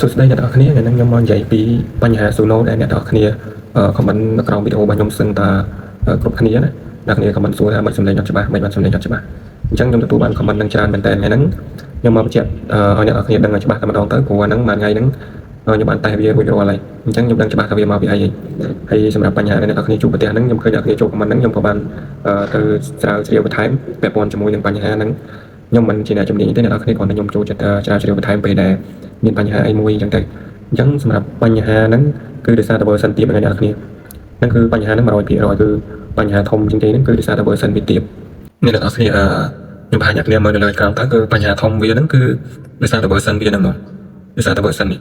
សួស្តីអ្នកនរគ្នាថ្ងៃនេះខ្ញុំមកនិយាយពីបញ្ហា Suno ដែលអ្នកនរគ្នាខមមិននៅក្រោមវីដេអូរបស់ខ្ញុំសឹងថាគ្រប់គ្នាណាអ្នកគ្នាខមមិនសួរថាមិនសំឡេងអត់ច្បាស់មិនបានសំឡេងអត់ច្បាស់អញ្ចឹងខ្ញុំទទួលបានខមមិននឹងច្រើនមែនតើថ្ងៃហ្នឹងខ្ញុំមកបញ្ជាក់ឲ្យអ្នកនរគ្នាដឹងឲ្យច្បាស់តែម្ដងទៅព្រោះអាហ្នឹងមួយថ្ងៃហ្នឹងខ្ញុំបានតែវារួចរាល់ហើយអញ្ចឹងខ្ញុំដឹងច្បាស់ថាវាមកពីអីហើយសម្រាប់បញ្ហាដែលអ្នកនរគ្នាជួបប្រទះហ្នឹងខ្ញុំឃើញអ្នកគ្នាជួបខមមិនហ្នឹងខ្ញុំក៏បានទៅស្រាវជ្រាវបន្ថែមពាក់ព័ន្ធជាមួយនឹងបញ្ហាហ្នឹងខ្ញុំមិនជាអ្នកជំនាញទេអ្នកនរគ្នាគ្រាន់តែខ្ញុំចូលចិត្តស្រាវជ្រាវបន្ថែមពេលដែលមានបញ្ហាអីមួយអញ្ចឹងទៅអញ្ចឹងសម្រាប់បញ្ហាហ្នឹងគឺដោយសារតែ version ទាបរបស់អ្នកនរគ្នាហ្នឹងគឺបញ្ហាហ្នឹង 100% គឺបញ្ហាធំជាងគេហ្នឹងគឺដោយសារតែ version វាទាបអ្នកនរគ្នាខ្ញុំបញ្ហាអ្នកគ្នាមើលនៅលើក្រោមតើគឺបញ្ហាធំវាហ្នឹងគឺដោយសារតែ version វាហ្នឹងដោយសារតែ version នេះ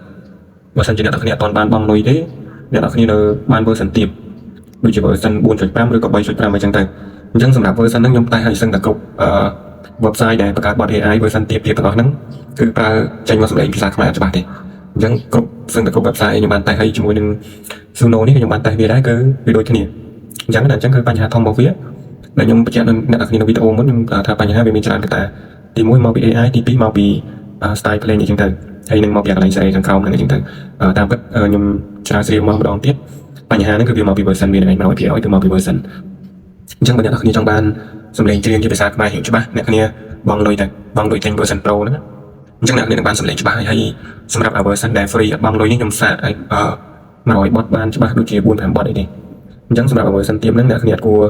បើសិនជាអ្នកនរគ្នាអត់បានបង់លុយទេអ្នកនរគ្នានៅបាន version ទាបដូចជា version 4.5 ឬក៏ 3.5 អញ្ចឹងទៅអញ្ចឹងសម្រាប់ version ហ្នឹងខ្ញុំតែឲ្យសឹងតែគ្រប់website ដែលបង្កើតបទ AI version ទាបទាំងអស់ហ្នឹងគឺប្រើចេញមកសម្លេងភាសាខ្មែរអត់ច្បាស់ទេអញ្ចឹងគ្រប់សឹងតែគ្រប់ website ខ្ញុំបានតែឲ្យជាមួយនឹង Suno នេះខ្ញុំបានតែវាដែរគឺវាដូចគ្នាអញ្ចឹងគឺបញ្ហាធំរបស់វាដែលខ្ញុំបញ្ជាក់ដល់អ្នកនរគ្នានៅវីដេអូមុនខ្ញុំថាបញ្ហាវាមានច្រើនកត្តាទី1មកពី AI ទី2មកពី style play អញ្ចឹងទៅហើយនឹងមកពីកន្លែងសេរីខាងក្រោមហ្នឹងអញ្ចឹងទៅតាមពិតខ្ញុំច្រាវជ្រាវមកម្ដងទៀតបញ្ហាហ្នឹងគឺវាមកពី version វាហ្នឹងឯង 100% គឺមកពី version អញ្ចឹងបើអ្នកនរគ្នាចង់បានសម្លេងច្រៀងជាភាសាខ្មែររៀងច្បាស់អ្នកគ្នាបង់លុយទៅបង់លុយទិញ version Pro ហ្នឹងអញ្ចឹងអ្នកគ្នានឹងបានសម្លេងច្បាស់ហើយសម្រាប់ version ដែល free អត់បង់លុយនេះខ្ញុំសាកឲ្យ100បទបានច្បាស់ដូចជា 4-5 បទអីទេអញ្ចឹងសម្រាប់ version ទាបហ្នឹងអ្នកគ្នាអត់គួរ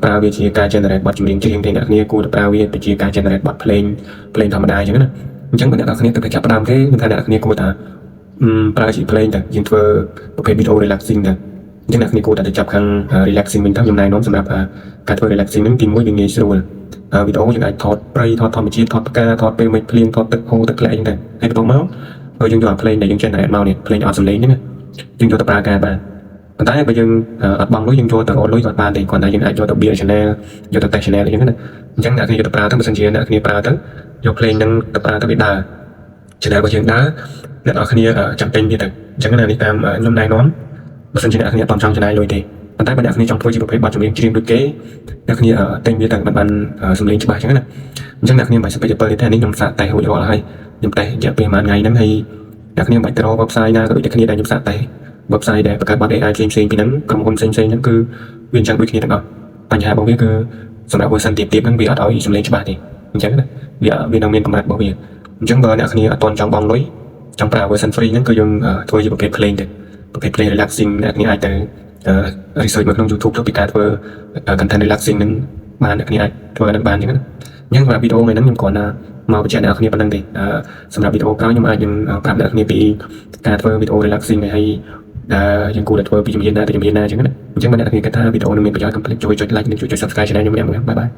ប្រើវាជាការ generate បទចម្រៀងច្រៀងទេអ្នកគ្នាគួរតែប្រើវាទៅជាការ generate បទភ្លេងធម្មតាអញ្ចឹងណាអញ្ចឹងបើអ្នកគ្នាទៅចាប់ផ្ដើមទេខ្ញុំថាអ្នកគ្នាគួរតែប្រើជាភ្លេងទៅយើងធ្វើប្រភេទ video relaxing ទៅអញ្ចឹងអ្នកគ្នាគួរតែទៅចាប់ខាង relaxing វិញទៅខ្ញុំណែនាំសម្រាប់ការធ្វើ relaxing ហ្នឹងទី1វាងាយស្រួលវីដេអូយើងអាចថតព្រៃថតធម្មជាតិថតផ្កាថតពេលមេឃភ្លៀងថតទឹកហូរទឹកធ្លាក់អីហ្នឹងហើយបន្ទាប់មកហើយយើងយកអាភ្លេងដែលយើង generate មកនេះភ្លេងអត់សំឡេងហ្នឹងយើងយកទៅប្រើការបានប៉ុន្តែបើយើងអត់បង់លុយយើងចូលទៅរកលុយក៏បានដែរគ្រាន់តែយើងអាចយកទៅ build channel យកទៅ test channel អីហ្នឹងណាអញ្ចឹងអ្នកគ្នាយកទៅប្រើទៅបើសិនជាអ្នកគ្នាប្រើទៅយកភ្លេងហ្នឹងទៅប្រើទៅវាដើរ channel របស់យើងដើរអ្នកនរគ្នាចាំពេញវាទៅអញ្ចឹងនេះតាមខ្ញុំណែនាំបើសិនជាអ្នកគ្នាអត់ចង់ចំណាយលុយទេប៉ុន្តែបើអ្នកគ្នាចង់ធ្វើជាប្រភេទបទចម្រៀងច្រៀងដូចគេអ្នកគ្នាទិញវាទៅបានសម្លេងច្បាស់អញ្ចឹងណាអញ្ចឹងអ្នកគ្នាមិនបាច់ទៅទេនេះខ្ញុំសាកតេស្តរួចរាល់ហើយខ្ញុំតេស្តរយៈពេលមួយថ្ងៃហ្នឹងហើយអ្នកគ្នាមិនបាច់ទៅរក website ណាក៏ដូចតែគ្នាដែលខ្ញុំសាកតេស្ត website ដែលបង្កើតបទ AI ផ្សេងពីហ្នឹងក្រុមហ៊ុនផ្សេងហ្នឹងគឺវាអញ្ចឹងដូចគ្នាទាំងអស់បញ្ហារបស់វាគឺសម្រាប់ version ទាបហ្នឹងវាអត់ឲ្យសម្លេងច្បាស់ទេអញ្ចឹងណាវានៅមានកម្រិតរបស់វាអញ្ចឹងបើអ្នកគ្នាអត់ទាន់ចង់បង់លុយចង់ប្រើ version free ហ្នឹងគឺយើងធ្វើជាប្រភេទភ្លេងទៅប្រភេទ play relaxing អ្នកគ្នាអាចទៅresearch មកក្នុង YouTube ទៅពីការធ្វើ content relaxing ហ្នឹងបានអ្នកគ្នាអាចធ្វើហ្នឹងបានអញ្ចឹងណាអញ្ចឹងសម្រាប់វីដេអូមួយហ្នឹងខ្ញុំគ្រាន់តែមកបញ្ជាក់អ្នកគ្នាប៉ុណ្្នឹងទេសម្រាប់វីដេអូក្រោយខ្ញុំអាចនឹងប្រាប់អ្នកគ្នាពីការធ្វើវីដេអូ relaxing ហើយយើងគួរតែធ្វើពីជំនាញណាទៅជំនាញណាអញ្ចឹងណាអញ្ចឹងបើអ្នកគ្នាគិតថាវីដេអូនេះមានប្រយោជន៍កុំភ្លេចជួយចុច like និងជួយចុច subscribe channel ខ្ញុំម្នាក់ៗបាយបាយ